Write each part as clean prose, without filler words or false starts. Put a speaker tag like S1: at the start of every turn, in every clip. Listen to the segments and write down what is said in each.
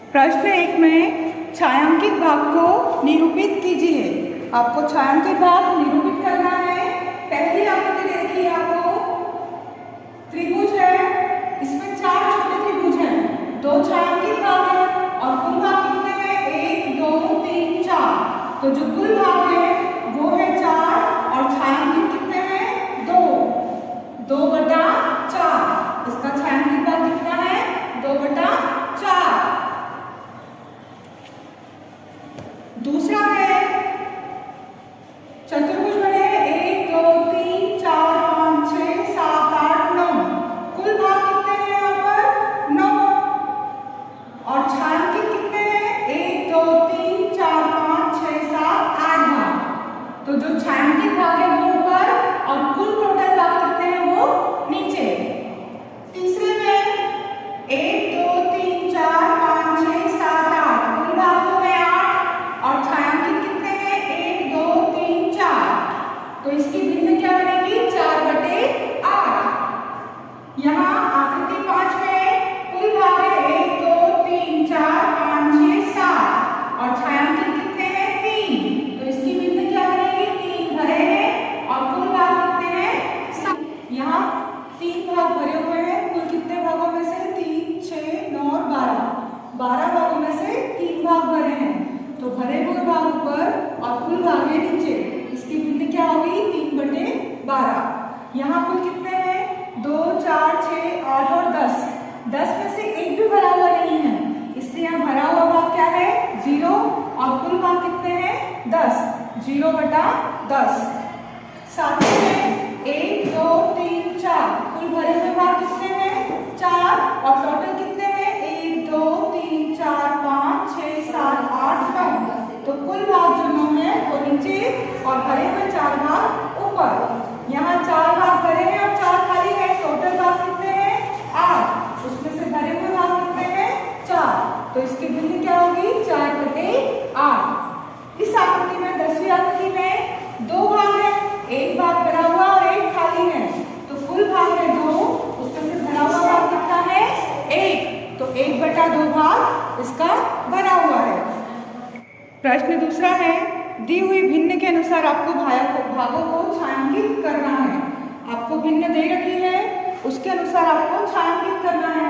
S1: प्रश्न 1 में छायांकित भाग को निरूपित कीजिए। आपको छायांकित भाग निरूपित करना है। पहली आकृति देखिए, आपको त्रिभुज है, इसमें 4 छोटे त्रिभुज हैं, 2 छायांकित भाग है और कुल भाग कितने हैं? 1 2 3 4। तो जो कुल भाग है वो है 4 और छायांकित कितने हैं? 2 2/4। इसका छायांकित भाग कितना है? 2/4। दूसरा है चतुर्भुज बने 1 2 3 4 5 6 7 8 9। कुल भाग कितने हैं यहाँ पर? 9 और छायांकित कितने हैं? 1 2 3 4 5 6 7 8 भाग। तो जो छायांकित भाग है वो ऊपर और कुल टोटल भाग कितने हैं वो नीचे। तीसरे में 1 2 3 4 5 6 7 8। कुल भाग तो है 8 और छायांकित कितने हैं? 1 2 3 4। तो इसकी भिन्न क्या बनेगी? 4/8। यहाँ आकृति 5 में कुल भाग है 1 2 3 4 5 6 7 और छायांकित कितने हैं? 3। तो इसकी भिन्न क्या बनेगी? 3 भरे हैं और कुल भाग कितने हैं? 7। यहाँ 3 भाग भरे हुए हैं। कुल कितने भागों में से? 3 6 9 और 12 भागों में से 3 भाग भरे हैं। तो भरे हुए भाग ऊपर और कुल भाग है नीचे। इसकी भिन्न क्या होगी? 3/12। यहाँ कुल कितने हैं? 2 4 6 8 और 10। 10 में से एक भी भरा हुआ नहीं है, इसलिए यहाँ भरा हुआ भाग क्या है? 0 और कुल भाग कितने हैं? 10। 0/10। साथ में 1 2 3 4। कुल भरे हुए भाग कितने हैं? 4 और टोटल कितने हैं? 1 2 3 4 5 6 7 8 9। तो कुल भाग जो 9 है वो नीचे और भरे हुए 4 भाग ऊपर। यहाँ 4 भाग भरे हैं और 4 खाली है। टोटल भाग कितने हैं? 8। उसमें से भरे हुए भाग कितने हैं? 4। तो इसकी भिन्न क्या होगी? 4/8। इस आकृति में 10वीं आकृति में 2 भाग है, एक भाग भरा हुआ और एक खाली है। तो कुल भाग है 2, उसमें से भरा हुआ भाग कितना है? 1। तो 1/2 भाग इसका भरा हुआ है। प्रश्न दूसरा है, दी हुई भिन्न के अनुसार आपको भागों को छायांकित करना है। आपको भिन्न दे रखी है, उसके अनुसार आपको छायांकित करना है।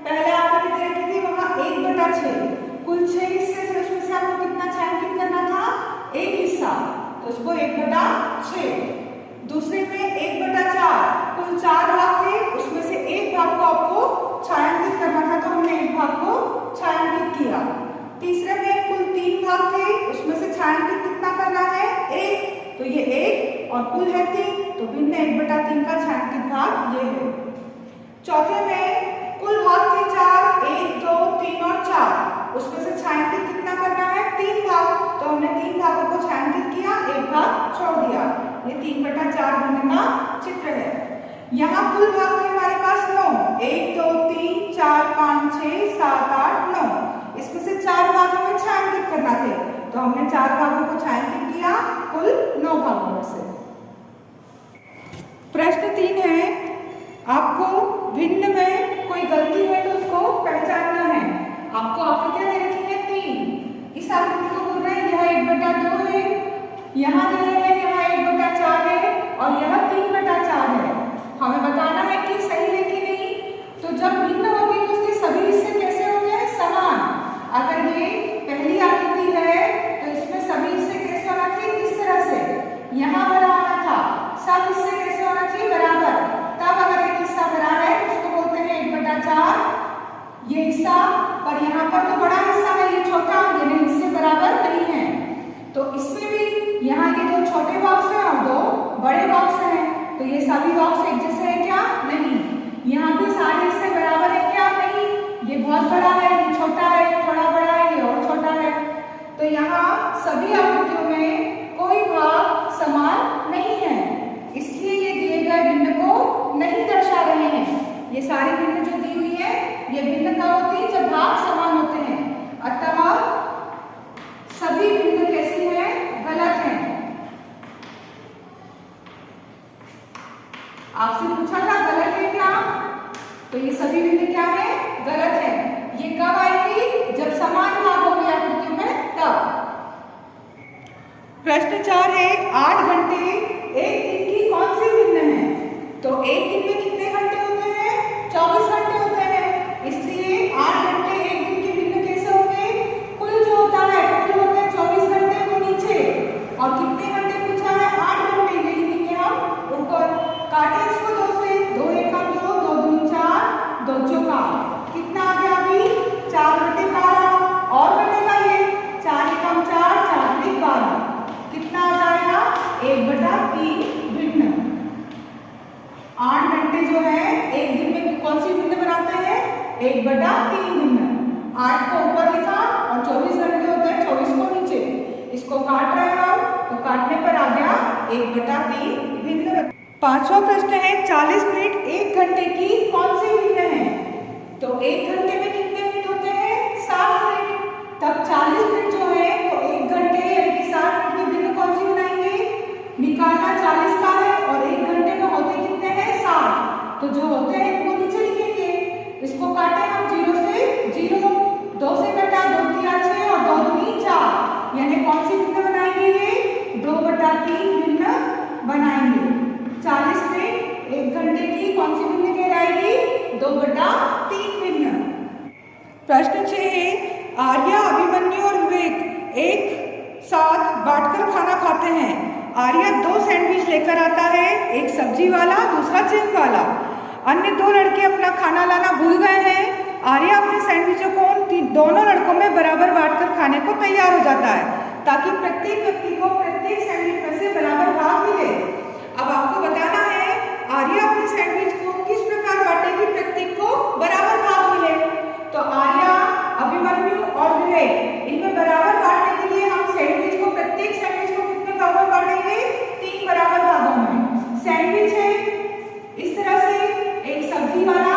S1: पहले आपने कितने रखी थी? वहां 1/6। कुल 6 हिस्से थे, उसमें से आपको कितना छायांकित करना था? एक हिस्सा, तो उसको 1/6। दूसरे में 1/4। कुल 4 भाग थे, उसमें से एक भाग को आपको छायांकित करना था, तो हमने एक भाग को छायांकित किया। तीसरे में कुल 3 भाग थे, उसमें से छायांकित कितना करना है? 1। तो ये 1 और कुल है 3, तो भिन्न 1/3 का छायांकित भाग ये है। चौथे में कुल भाग थे 4, 1 2 3 और 4। उसमें से छायांकित कितना करना है? 3 भाग, तो हमने 3 भागों को छायांकित किया, एक भाग छोड़ दिया। ये 3/4 भिन्न का चित्र है। यहाँ कुल भाग थे हमारे पास 9, 1 2 3 4 5 6 7 8 9। इसमें से 4 भाग हमें छायांकित करना थे, तो हमने 4 भागों को छायांकित किया, कुल 9 भागों में से। प्रश्न 3 है, आपको भिन्न में कोई गलती है तो उसको पहचानना है। आपको आकृतियां दे रखी है 3। इस आकृति को बोल रहे हैं यह 1/2 है, यहाँ दे रहे हैं यहाँ 1/4 है और यह 3/4 है। हमें बताना है कि सही है कि नहीं। तो जब भिन्न होगी तो उसके सभी हिस्से कैसे होंगे? समान। अगर ये पहली आकृति है तो इसमें सभी हिस्से कैसे होना चाहिए? इस तरह से यहाँ भरा होना था। सब हिस्से कैसे होना चाहिए? बराबर। तब अगर एक हिस्सा भरा है तो उसको बोलते हैं 1/4 ये हिस्सा, पर यहाँ पर तो बड़ा हिस्सा है, ये छोटा, ये हिस्से बराबर नहीं है। तो इसमें भी यहाँ ये 2 छोटे बॉक्स हैं और 2 बड़े बॉक्स हैं, तो ये सभी बॉक्स एक जैसे हैं क्या? नहीं। यहाँ भी सारे हिस्से बराबर है क्या? नहीं। ये बहुत बड़ा है, ये छोटा है, ये थोड़ा बड़ा है, ये और छोटा है। तो यहाँ सभी आकृतियों में कोई भाग समान नहीं है, इसलिए ये दिए गए भिन्न को नहीं दर्शा रहे हैं। ये सारी भिन्न जो दी हुई है ये भिन्न कब होती है? जब भाग समान होते हैं। अतः सभी भिन्न कैसी हैं? गलत हैं। आपसे पूछा था गलत है क्या? तो ये सभी भिन्न क्या है? गलत है। ये कब आएगी? जब जब समान भाग होंगे आकृतियों में तब। प्रश्न 4 है 8 घंटे एक दिन की कौन सी भिन्न है? तो एक दिन में कितने घंटे होते हैं? 24 घंटे होते हैं, इसलिए 8 घंटे एक दिन के भिन्न कैसे होंगे? कुल जो होता है कुल होते हैं 24 घंटे को नीचे और कितने घंटे पूछा है? 8 घंटे, ये लिखेंगे हम ऊपर। काटे इसको 2 से, 2 एकम 2, 2 दूनी 4, 2 चौका कितना आ गया अभी? 4 बटे 12 और बनेगा ये 4 एकम 4, 4 बटे 12 कितना आ जाएगा? 1/3 भिन्न। 8 घंटे जो है एक दिन में कौन सी भिन्न बनाते हैं? 1/3 भिन्न। 8 को ऊपर लिखा और 24 घंटे होते हैं 24 को नीचे। इसको काट रहे हैं हम तो काटने पर आ गया 1/3 भिन्न। 5वां प्रश्न है 40 मिनट एक घंटे की कौन सी भिन्न है? तो एक घंटे में कितने मिनट होते हैं? 60 मिनट। तब 40 मिनट जो है वो एक घंटे यानी कि 60 मिनट की भिन्न कौन सी बनाएंगे? निकालना 40 का है और एक घंटे में होते कितने हैं? 60। तो जो होते हैं वो नीचे लिखेंगे। इसको काटे हम 0 से 0, 2 से कटा 2 3 6 और 2 दूनी 4 यानी कौन सी भिन्न बनाएंगे? ये 2/3 भिन्न बनाएंगे। 40 मिनट एक घंटे की कौन सी भिन्न कहलाएगी? 2/3 भिन्न। प्रश्न 6 है आर्या, अभिमन्यु और विवेक एक साथ बांटकर खाना खाते हैं। आर्या 2 सैंडविच लेकर आता है, एक सब्जी वाला दूसरा जैम वाला। अन्य 2 लड़के अपना खाना लाना भूल गए हैं। आर्या अपने सैंडविचों को दोनों लड़कों में बराबर बांटकर खाने को तैयार हो जाता है ताकि प्रत्येक व्यक्ति को प्रत्येक सैंडविच में से बराबर भाग मिले। अब आपको बताना है आर्या अपने सैंडविच को किस प्रकार बांटेगी प्रत्येक को बराबर भाग मिले। तो आर्या, अभिमन्यु और विवेक इनमें बराबर बांटने के लिए हम सैंडविच को प्रत्येक सैंडविच को कितने भागों में बांटेंगे? 3 बराबर भागों में। सैंडविच है इस तरह से, एक सब्जी वाला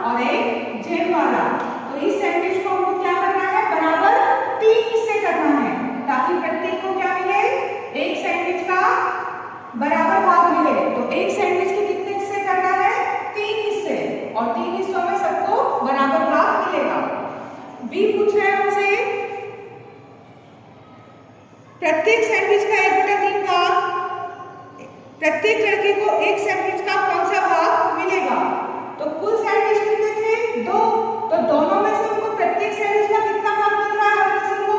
S1: और एक जैम वाला। तो इस सैंडविच को हमको क्या करना है? बराबर 3 हिस्से करना है ताकि प्रत्येक को क्या मिले? एक सैंडविच का बराबर भाग मिले। तो एक सैंडविच के कितने हिस्से करना है? 3 हिस्से और 3 हिस्सों में सबको बराबर भाग मिलेगा। बी पूछ रहे हैं हमसे प्रत्येक सैंडविच का 1/3 भाग, प्रत्येक लड़के को एक सैंडविच का कौन सा भाग मिलेगा? तो कुल सैंडविच कितने थे? 2। तो दोनों में से हमको प्रत्येक सैंडविच का कितना भाग मिल रहा है? हर किसी को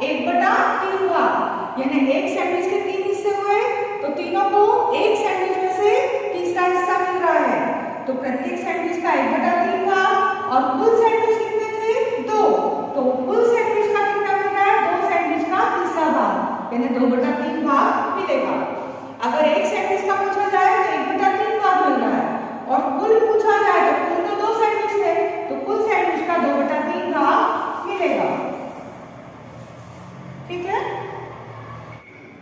S1: 1/3 भाग यानी एक सैंडविच के 3 हिस्से हुए तो तीनों को एक सैंडविच में से तीसरा हिस्सा मिल रहा है। तो प्रत्येक सैंडविच का 1/3 भाग और कुल सैंडविच कितने थे? 2। तो कुल सैंडविच का कितना मिल रहा है? 2 सैंडविच का तीसरा भाग यानी 2/3 भाग मिलेगा। अगर एक सैंडविच का पूछा जाए तो 1/3 भाग मिल रहा है और कुल पूछा जाए तो कुल तो 2 सैंडविच थे तो कुल सैंडविच का 2/3 भाग मिलेगा। ठीक है।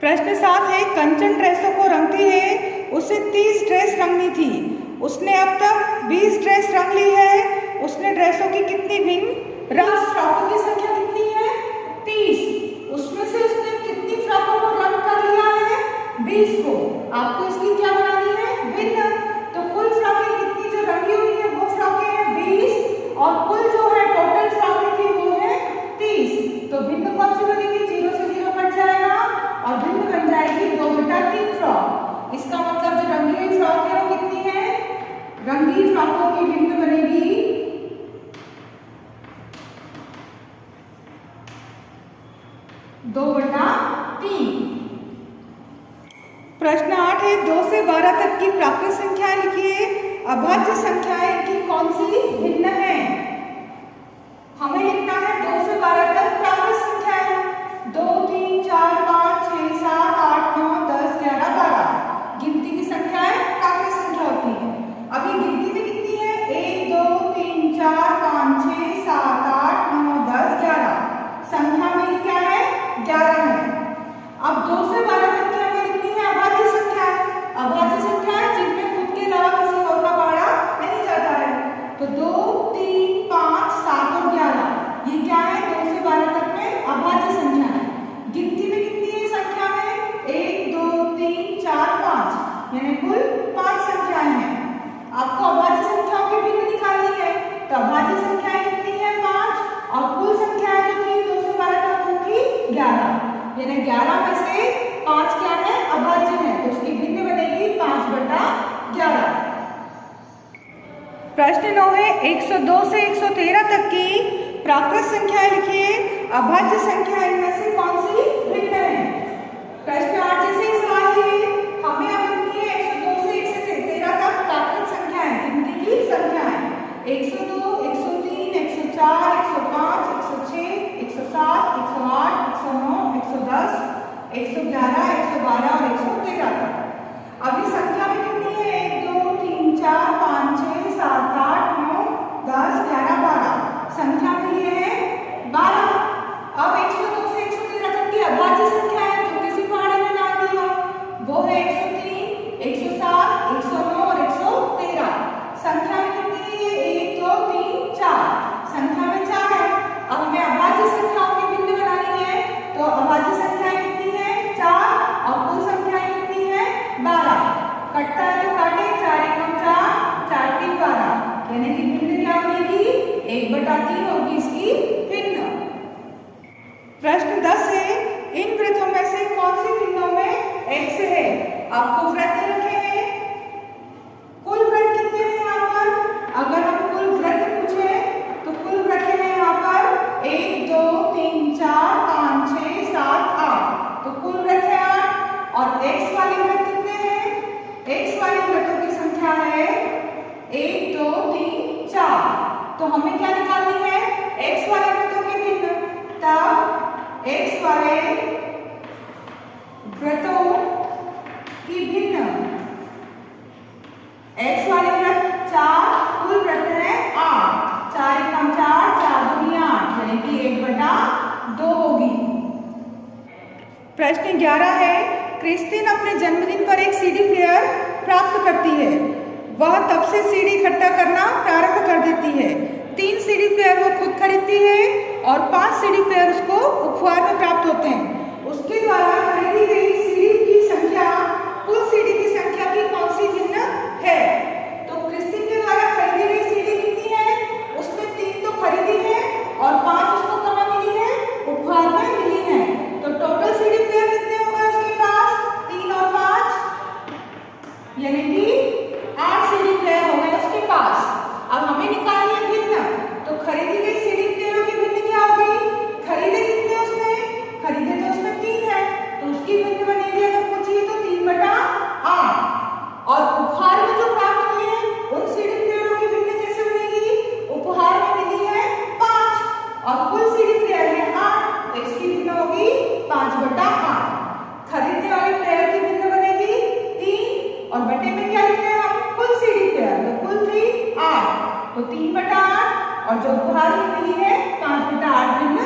S1: प्रश्न 7 है कंचन ड्रेसों को रंगती है, उसे 30 ड्रेस रंगनी थी, उसने अब तक 20 ड्रेस रंग ली है। उसने ड्रेसों की कितनी भिन्न रंग फ्रॉकों की संख्या कितनी है? 30। उसमें से उसने कितनी फ्रॉकों को रंग कर लिया है? 20 को। आपको इसकी क्या बनानी है? भिन्न। तो कुल फ्रॉकें कितनी जो रंगी हुई है वो फ्रॉकें हैं 20 और कुल जो है टोटल फ्रॉकें थी वो है 30। तो भिन्न कौन सी बनेगी? 0 से 0 कट जाएगा और भिन्न बन जाएगी 2/3 फ्रॉक। इसका मतलब जो रंगी हुई फ्रॉक है वो कितनी है? रंगीन फ्रॉकों की भिन्न बनेगी 2/3। प्रश्न 8 है 2 से 12 तक की प्राकृत संख्याएं लिखिए। अभाज्य संख्याएं इनकी कौन सी भिन्न है? हमें लिखना है 2 से 12 तक प्राकृत संख्याएं 2 3 4 5 6 7 8 9 10 11 12 गिनती की संख्याएं प्राकृत संख्या होती है। अभी गिनती में कितनी है? 1 2 3 4 5 6 7 8 9 10 11 संख्या में क्या है? 11 है। अब 2 से 12 तक की हमें लिखनी है अभाज्य संख्याएं। अभाज्य संख्याएं जिनमें खुद के अलावा किसी और का पहाड़ा नहीं जाता है। तो 2 102 से 113 तक की प्राकृत संख्याएं लिखिए। अभाज्य संख्या इनमें से कौन सी भिन्न है? प्रश्न 8 जैसे ही सवाल है, हमें अब लिखनी है 102 से 113 तक प्राकृत संख्याएं, गिनती की संख्याएं। 102, 103, 104, 105, 106, 107, 108, 109, 110, 111, 112 और 113 तक। अब इस संख्या में कितनी है? 1, 2, 3, 4, 5, 6, 7, 8, 9, 10, 11, 12। संख्या में ये है 12। अब 102 से 113 तक की अभाज्य संख्या है जो किसी पहाड़ी में नाम दिया, वो है 103, 107, 109 और 113। संख्या में कितनी है? 1, 2, 3, 4। संख्या में 4 है। अब हमें अभाज्य संख्याओं की भिन्न बनानी है, तो अभाज्य संख्याएं कितनी है? 4 और कुल संख्याएं कितनी है? 12। कटता है तो काटे, 4 एकम 4, 4 3 12, यानी कि भिन्न क्या बनेगी? 1/3 होगी इसकी भिन्न। प्रश्न 10 है, इन वृत्तों में से कौन सी भिन्नों में x है? आपको वृत्त रखे हैं, कुल वृत्त कितने हैं यहाँ पर? अगर हम कुल वृत्त पूछे तो कुल वृत्त है यहाँ पर 1, 2, 3, 4, 5, 6, 7, 8, तो कुल वृत्त है 8। और x वाले वृत्त कितने हैं? x वाले वृत्तों की संख्या है 1, 2, 3, 4। तो हमें क्या निकालनी है? x वाले वृत्तों की भिन्न। तब x वाले वृत्तों की भिन्न, x वाले वृत्त 4, कुल वृत्त है 8, 4 एकम 4, 4 दूनी 8, यानी कि 1/2 होगी। प्रश्न 11 है, क्रिस्टीन अपने जन्मदिन पर एक सीडी प्लेयर प्राप्त करती है। वह तब से सीडी इकट्ठा करना प्रारंभ कर देती है। 3 सीडी प्लेयर वो खुद खरीदती है और 5 सीडी प्लेयर उसको उपहार में प्राप्त होते हैं। उसके द्वारा खरीदी गई सीडी की संख्या कुल सीडी की संख्या की कौन सी भिन्न है? तो क्रिस्टीन के द्वारा खरीदी गई सीडी कितनी है? उसने 3 तो खरीदी है और 5 उसको कहाँ मिली है? उपहार में मिली है। तो टोटल सीडी प्लेयर कितने हो गए उसके पास? 3 और 5, यानी कि 8 सीडी प्लेयर हो गए उसके पास। अब हमें निकालनी है भिन्न, तो खरीदी गई सीडी प्लेयरों की भिन्न क्या होगी? खरीदे कितने उसने? खरीदे तो उसमें 3 है, तो उसकी भिन्न बनेगी अगर पूछिए तो 3/8। और उपहार में जो प्राप्त हुए हैं उन सीडी प्लेयरों की भिन्न कैसे बनेगी? उपहार में मिली है 5 और कुल सीडी प्लेयर है 8, तो इसकी भिन्न होगी 5/8। खरीदने वाले प्लेयर की भिन्न बनेगी 3 और बटे में क्या लिखते हैं हम? कुल सीडी प्लेयर, तो कुल 3 8, तो 3/8 और जो उपहार में मिली है 5/8 भिन्न